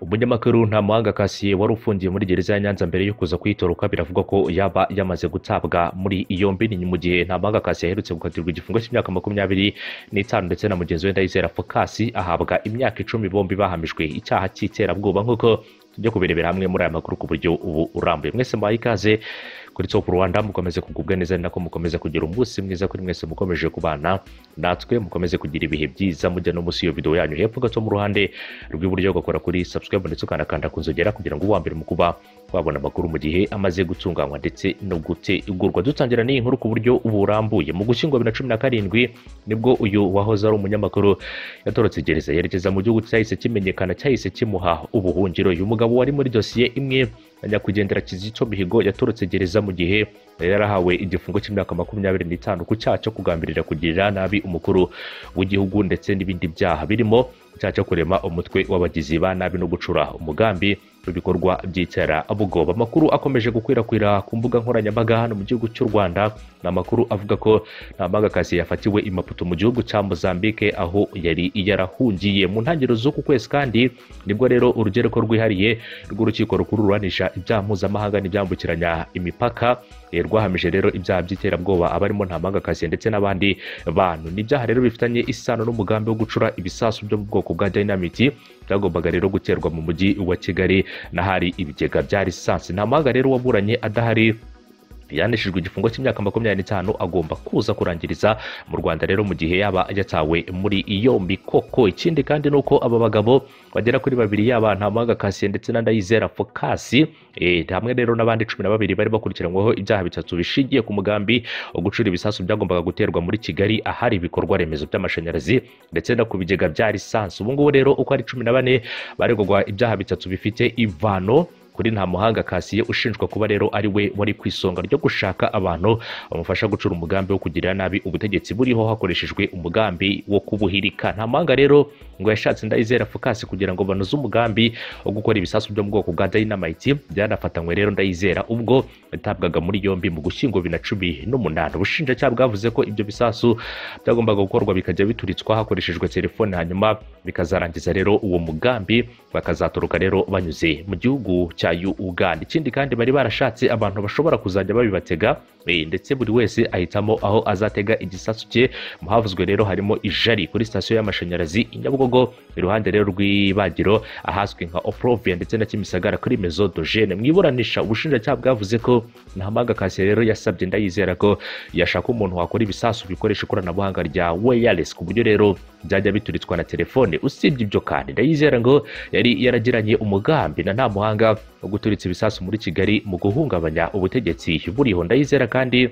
Umunyamakuru Ntamuhanga Cassien wari ufungiye muri gereza ya Nyanza mbere yo kuza kwitoroka biravugwa ko yaba yamaze gutabwa muri yombi. Ni mu gihe Ntamuhanga Cassien yaherutse gukatirwa igifungo cy'imyaka 25 ndetse na mugenzi we Ndayizera Phocas ahabwa imyaka 10 bombi bahamijwe icyaha cy'iterabwoba. Nk'uko tujya kubirebera hamwe muri aya makuru ku buryo ubu urambuye. Mwese mbaye ikaze kuri Top Rwanda, mukomeze kugubwa neza nako mukomeze kugira umunsi mwiza kuri mwese mukomeje kubana natwe, mukomeze kugira ibihe byiza. Mujya no musi yo video yanyu hepfo gato mu ruhande rw'iburyo gakora kuri subscribe ndetse ukanakanda kunzogera kugira ngo uwambere mu kuba wabona amakuru mu gihe amaze gutunganywa ndetse no gutegurwa. Dutangira n'iyi nkuru ku buryo uburambuye. Mu gushyingo 2017 nibwo uyu wahoze ari umunyamakuru yatorotse gereza yerekeza mu gihugu cyahise kimenyekana cyahise kimuha ubuhungiro. Uyu mugabo wari muri dosiye imwe nyakwigendera Kizito Mihigo yatorotse gereza mu gihe yarahawe igifungo cy'imyaka 25 ku cyaha cyo kugambirira kugirira nabi umukuru w'igihugu ndetse n'ibindi byaha birimo icyaha cyo kurema umutwe w'abagizi ba nabi no gucura umugambi w'ibikorwa by'iterabwoba. Amakuru akomeje gukwirakwira ku mbuga nkoranyambaga hano mu gihugu cy'u Rwanda. Ni amakuru avuga ko Ntamuhanga Cassien yafatiwe i Maputo mu gihugu cya Mozambique aho yari yarahungiye mu ntangiriro z'uku kwezi, kandi nibwo rero urugereko rwihariye rw'urukiko rukuru ruranisha ibyaha mpuzamahanga n'ibyambukiranya imipaka rwahamije rero ibyaha by'iterabwoba abarimo Ntamuhanga Cassien ndetse n'abandi bantu. Ni ibyaha rero bifitanye isano n'umugambi wo gucura ibisasu byo mu bwoko bwa dynamite byagombaga rero guterwa mu mujyi wa Kigali n'ahari ibigega bya lisansi. Ntamuhanga rero waburanye adahari yanishijwe igifungo cy'imyaka 25 agomba kuza kurangiriza mu Rwanda rero mu gihe yaba yatawe muri yombi koko. Ikindi kandi nuko aba bagabo bagera kuri babiri yaba Ntamuhanga Cassien ndetse na Ndayizera Phocas hamwe rero n'abandi 12 bari bakurikiranyweho ibyaha bitatu bishingiye ku mugambi wo gucura ibisasu byagombaga guterwa muri Kigali ahari ibikorwa remezo by'amashanyarazi ndetse no ku bigega bya lisansi. Ubu ngubu rero uko ari 14 baregwa ibyaha bitatu bifite ivano kuri Ntamuhanga Cassien ushinjwa kuba rero ari we wari ku isonga ryo gushaka abantu bamufasha gucura umugambi wo kugirira nabi ubutegetsi buriho hakoreshejwe umugambi wo kubuhirika. Ntamuhanga rero ngo yashatse Ndayizera Phocas kugira ngo banoze umugambi wo gukora ibisasu byo mu bwoko bwa dynamite. Byanafatanywe rero Ndayizera ubwo yatabwaga muri yombi mu gushyingo 2018. Ubushinjacyaha bwavuze ko ibyo bisasu byagombaga gukorwa bikajya bituritswa hakoreshejwe telefone hanyuma bikazarangiza rero uwo mugambi bakazatoroka rero banyuze mu gihugu cya Uganda. Ikindi kandi bari barashatse abantu bashobora kuzajya babibatega ndetse buri wese ahitamo aho azatega igisasu cye. Muhavuzwe rero harimo ijari kuri station y'amashanyarazi i Nyabugogo iruhande rero rw'ibagiro ahazwi nka Oprovia ndetse na Kimisagara kuri Maison d'Ogene. Mwiburanisha ubushinjacyaha bwavuze ko Ntamuhanga Cassien rero yasabye Ndayizera ko yashaka umuntu wakora ibisasu bikoresha ikoranabuhanga rya wireless ku buryo rero byajya bituritswa na telefone. Usibye ibyo kandi Ndayizera ngo yari yaragiranye umugambi na Ntamuhanga wo guturitsa ibisasu muri Kigali mu guhungabanya ubutegetsi buriho. Ndayizera kandi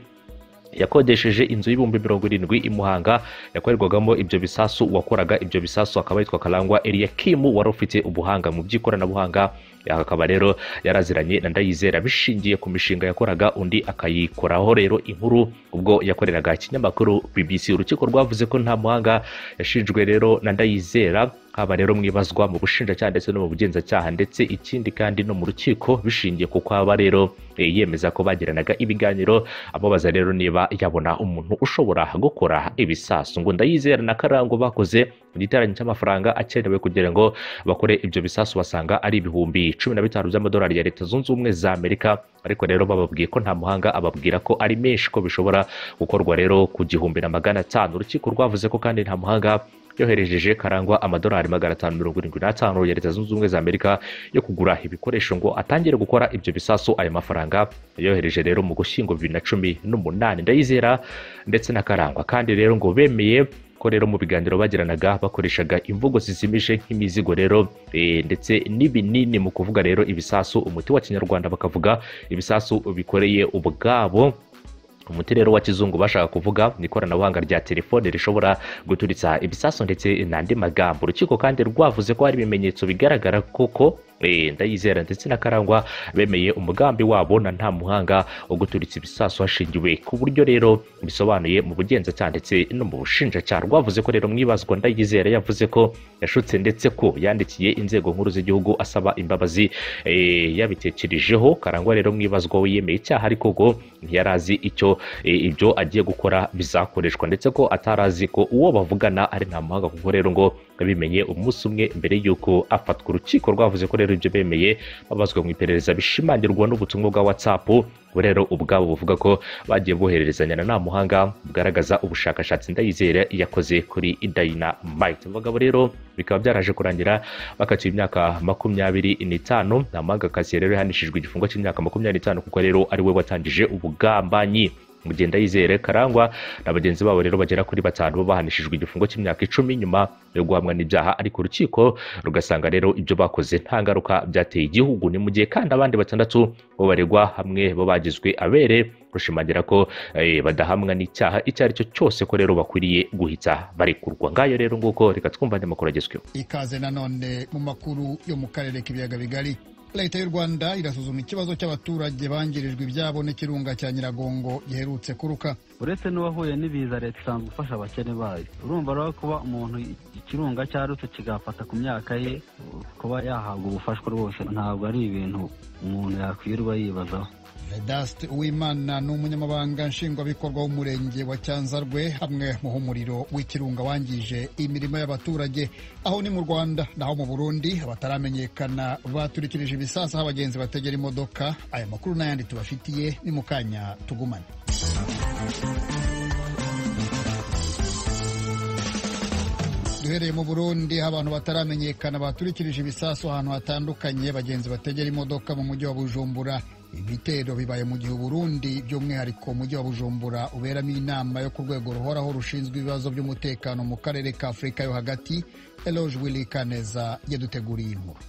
yakodesheje inzu y'ibihumbi 70 i Muhanga yakorerwagamo ibyo bisasu. Wakoraga ibyo bisasu akaba yitwa Karangwa Eliakim wari ufite ubuhanga mu by'ikoranabuhanga. Akaba rero yaraziranye na Ndayizera bishingiye ku mishinga yakoraga, undi akayikoraho rero inkuru ubwo yakoreraga ikinyamakuru BBC. Urukiko rwavuze ko Ntamuhanga yashinjwe rero na Ndayizera haba rero mwibazwa mu bushinjacyaha ndetse no mu bugenzacyaha, ndetse ikindi kandi no mu rukiko bishingiye ku kwaba rero yemeza ko bagiranaga ibiganiro ababaza rero niba yabona umuntu ushobora gukora ibisasu. Ngo Ndayizera na Karangwa bakoze igiteranyo cy'amafaranga akenewe kugira ngo bakore ibyo bisasu basanga ari ibihumbi 15 by'amadolari ya Leta Zunze Ubumwe za Amerika, ariko rero bababwiye ko Ntamuhanga ababwira ko ari menshi ko bishobora gukorwa rero ku 1,500. Urukiko rwavuze ko kandi Ntamuhanga yoherejeje Karangwa amadolari 575 ya Leta Zunze Ubumwe za Amerika yo kugura ibikoresho ngo atangire gukora ibyo bisasu. Aya mafaranga yohereje rero mu gushyingo 2018. Ndayizera ndetse na Karangwa kandi rero ngo bemeye ko rero mu biganiro bagiranaga bakoreshaga imvugo zizimije nk'imizigo rero ndetse n'ibinini mu kuvuga rero ibisasu. Umuti wa Kinyarwanda bakavuga ibisasu bikoreye ubwabo. Umuti rero wa kizungu bashaka kuvuga ni ikoranabuhanga rya telefone rishobora guturitsa ibisasu ndetse n'andi magambo. Urukiko kandi rwavuze ko hari ibimenyetso bigaragara koko Ndayizera ndetse na Karangwa bemeye umugambi wabo na nta muhanga wo guturitsa ibisasu hashingiwe ku buryo rero bisobanuye mu bugenzacyaha ndetse no mu bushinjacyaha. Rwavuze ko rero mwibazwa Ndayizera yavuze ko yashutse ndetse ko yandikiye inzego nkuru z'igihugu asaba imbabazi yabitekerejeho. Karangwa rero mwibazwa we yemeye icyaha ariko ngo ntiyarazi icyo ibyo agiye gukora bizakoreshwa ndetse ko atarazi ko uwo bavugana ari nta muhanga, kuko rero ngo bimenye umunsi umwe mbere y'uko afatwa. Urukiko rwavuze ko rero ibyo bemeye babazwa mu iperereza bishimangirwa n'ubutumwa bwa WhatsApp rero ubwabo buvuga ko bagiye bohererezanya na nta muhanga bugaragaza ubushakashatsi Ndayizera yakoze kuri Dynamite. Abagabo rero bikaba byaraje kurangira bakatiwe imyaka 25. Nta muhanga Cassien rero yahanishijwe igifungo cy'imyaka 25 kuko rero ari we watangije ubugambanyi. Ndayizera, Karangwa na bagenzi babo rero bagera kuri 5 bahanishijwe igifungo cy'imyaka 10 nyuma yo guhamwa n'ibyaha, ariko urukiko rugasanga rero ibyo bakoze nta ngaruka byateye igihugu. Ni mu gihe kandi abandi 6 bo baregwa hamwe bo bagizwe abere rushimangira ko badahamwa n'icyaha icyo ari cyo cyose, ko rero bakwiriye guhita barekurwa. Ngayo rero nguko reka twumva amakuru agezweho. Ikaze nanone mu makuru yo mu karere k'ibiyaga bigari. Leta y'u Rwanda irasuzuma ikibazo cy'abaturage bangirijwe ibyabo n'ikirunga cya Nyiragongo giherutse kuruka. Uretse n'uwahuye n'ibiza, leta isanzwe gufasha abakene bayo. Urumva rero kuba umuntu ikirunga cyarutse kigafata ku myaka ye, kuba yahabwa ubufashwa rwose ntabwo ari ibintu umuntu yakwirirwa yibazaho. Vedaste Uwimana ni umunyamabanga nshingwabikorwa w'umurenge wa Cyanzarwe, hamwe mu humuriro w'ikirunga wangije imirimo y'abaturage. Aho ni mu Rwanda, naho mu Burundi abataramenyekana baturikirije ibisasu aho abagenzi bategera imodoka. Aya makuru n'ayandi tubafitiye ni mu kanya, tugumane. Duhereye mu Burundi, abantu bataramenyekana baturikirije ibisasu ahantu hatandukanye abagenzi bategera imodoka mu mujyi wa Bujumbura. Ibitero bibaye mu gihe Burundi by'umwihariko umujyi wa Bujumbura uberamo inama yo ku rwego ruhoraho rushinzwe ibibazo by'umutekano mu karere ka Afurika yo hagati. Eloge Willy Kaneza yaduteguriye inkuru.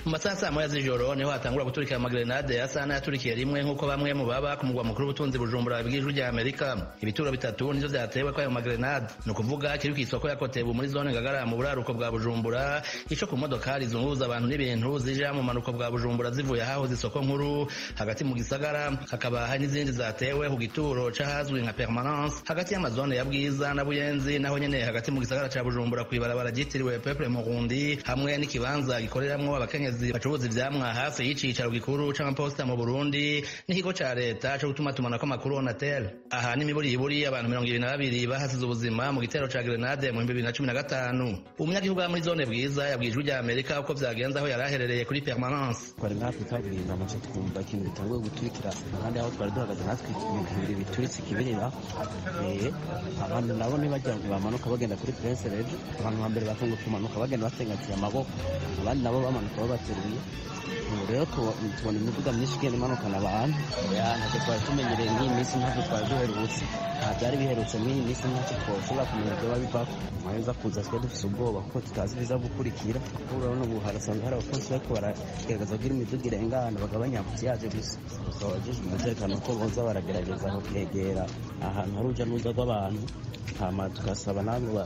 Mu masaha saa moya z'ijoro niho hatangura guturikira amagrenade asa n'ayaturikiye rimwe nk'uko bamwe mu baba ku mugwa mukuru w'ubutunzi Bujumbura bw'ijwi rya Amerika. Ibituro 3 nivyo vyatewe kwa ayo magrenade, ni ukuvuga kiri ku isoko ya Kotebu muri zone Ngagara mu buraruko bwa Bujumbura, ico ku modokari zunguza abantu n'ibintu zija mu manuko bwa Bujumbura zivuye aho zisoko nkuru hagati mu gisagara. Hakaba hari n'izindi zatewe ku gituro c'ahazwi nka Permanence hagati y'amazone ya Bwiza na Buyenzi, naho nyene hagati mu gisagara ca Bujumbura kwibarabara ryitiriwe Peuple Murundi, hamwe n'ikibanza gikoreramwo abakenyezi bacuruza ivyamwa hafi y'icicaro gikuru c'amaposta mu Burundi n'ikigo ca leta co gutumatumanako amakuru Onatel. Aha n'imiburiburi abantu 22 bahasize ubuzima mu gitero ca grenade mu 2015. Umunyagihugu muri zone Bwiza yabwijwe rya Amerika uko vyagenze aho yaraherereye kuri Permanence. Kwari ngaho twitagirinda amace twumva ikintu gitanguye guturikira kandi aho twari duhagaze natwe ibintu bituritse kibirira. Abantu nabo ntibajya bamanuka bagenda kuri Prince Rege, abantu bambere bafunga kumanuka bagenda basengakiye amaboko, abandi nabo bamanuka babateruye. Rero tubona imivuga myinshi igenda imanukana abantu. Ntabwo twari tumenyereye nk'iyi minsi, ntabwo twari duherutse, byari biherutse nk'iyi minsi, ntacyo twoshobora kumenya ibyo babivako. Mwaheza kuza twe dufise ubwoba kuko tutazi ibiza gukurikira. Urabona ubu harasanga hari abapolisi bariko baragerageza kugira imiduga irengana bagabanya ambutiyaje gusa. Abajejwe umutekano ko boza baragerageza kwegera ahantu hari uruja n'uruza rw'abantu, hama tugasaba namwe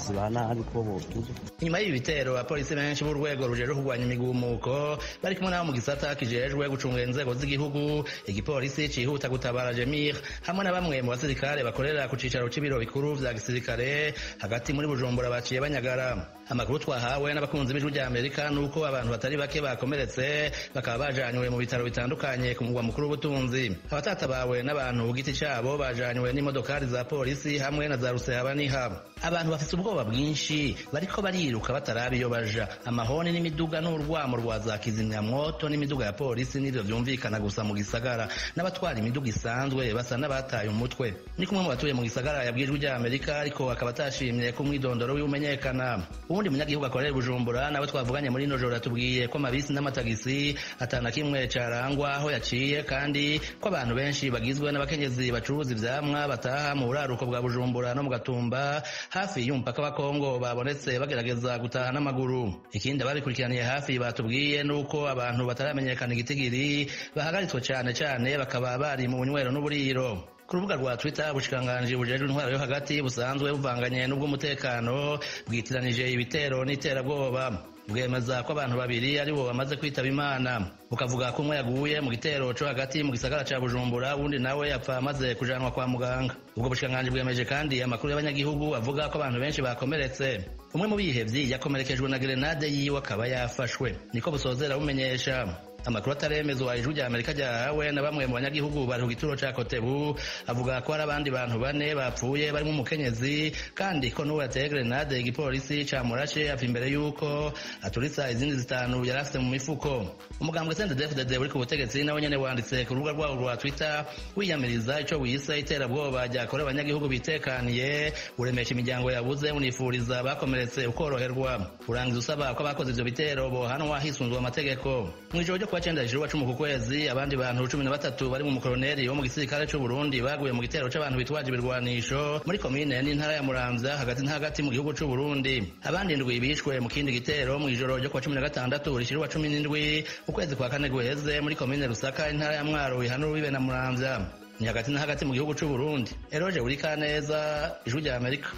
zibanabi ko botuze. Inyuma y'ibi bitero abapolisi benshi b'urwego rujejwe kurwanya imigumuko bari kumwe nabo mu gisata kijejwe gucungira inzego z'igihugu, igipolisi cihuta gutabara Jemir hamwe na bamwe mu basirikare bakorera ku cicaro c'ibiro bikuru vya gisirikare hagati muri Bujumbura baciye banyagara. Amakuru twahawe n'abakunzi b'ijwi rya Amerika nuko abantu batari bake bakomeretse bakaba bajanywe mu bitaro bitandukanye ku mugwa mukuru w'ubutunzi. Abatatabawe n'abantu ku giti cabo bajanywe n'imodokari za polisi hamwe na za Rusehabaniha. Abantu bafite ubwoba bwinshi bariko bariruka batarabi iyo baja. Amahoni n'imiduga n'urwamo rwa za kizimyamwoto n'imiduga ya polisi nivyo vyumvikana gusa mu gisagara, n'abatwara imiduga isanzwe basa n'abataye umutwe. Ni kumwe mu batuye mu gisagara yabwijwe rya Amerika, ariko akaba atashimye ko umwidondoro w'umenyekana. Ubundi munyagihugu akorera Bujumbura nawe twavuganye muri ino joro atubwiye ko amabisi n'amatagisi atana kimwe carangwa aho yaciye, kandi ko abantu benshi bagizwe n'abakenyezi bacuruza ivyamwa bataha mu buraruko bwa Bujumbura no mu Gatumba hafi y'umupaka wa Kongo babonetse bagerageza gutaha n'amaguru. Ikindi ababikurikiraniye hafi batubwiye nuko abantu bataramenyekana igitigiri bahagaritswe cane bakaba bari mu bunywero n'uburiro. ku rubuga rwa Twitter ubushikiranganji bujejwe intwaro yo hagati busanzwe buvanganye n'ubw'umutekano bwitiranije ibitero n'iterabwoba bwemeza ko abantu babiri ari bo bamaze kwitaba Imana bukavuga ko umwe yaguye mu gitero cyo hagati mu gisagara ca Bujumbura undi nawe yapfa amaze kujanwa kwa muganga. Ubwo bushikiranganji bwemeje kandi amakuru y'abanyagihugu avuga ko abantu benshi bakomeretse. Umwe mu bihevyi yakomerekejwe na grenade yiwe akaba yafashwe, niko busozera bumenyesha. Amakuru ataremezwa ijwi rya Amerika ryahawe na bamwe mu banyagihugu bari ku gituro ca Kotebu avuga ko hari abandi bantu bane bapfuye barimo umukenyezi kandi ko n'uwo yateye grenade igipolisi camurashe apfa imbere y'uko aturitsa izindi zitanu yari afite mu mifuko. Umugambwe CNDD-FDD uri ku butegetsi nawe nyene wanditse ku rubuga rwabo rwa Twitter wiyamiriza ico wise iterabwoba ryakorewe abanyagihugu bitekaniye, uremesha imiryango yabuze unifuriza bakomeretse ukoroherwa, urangiza usaba ko abakoze ivyo bitero bohanwa hisunzwe amategeko. Mw'ijoro kwa cenda juru wacu mu kwezi abandi bantu 13 bari mu mukoloneli wo mu gisirikare cy'u Burundi baguye mu gitero c'abantu bitwaje ibirwanisho muri komine n'intara ya Muramvya hagati mu gihugu c'u Burundi. Abandi ndwi bishwe mu kindi gitero mu ijoro ryo kwa 16 rishira wa 17 ukwezi kwa kane guheze muri komine Rusaka intara ya Mwaro ihanuru bibe na Muramvya ni hagati mu gihugu c'u Burundi. Eroje uri kaneza ijwi rya Amerika.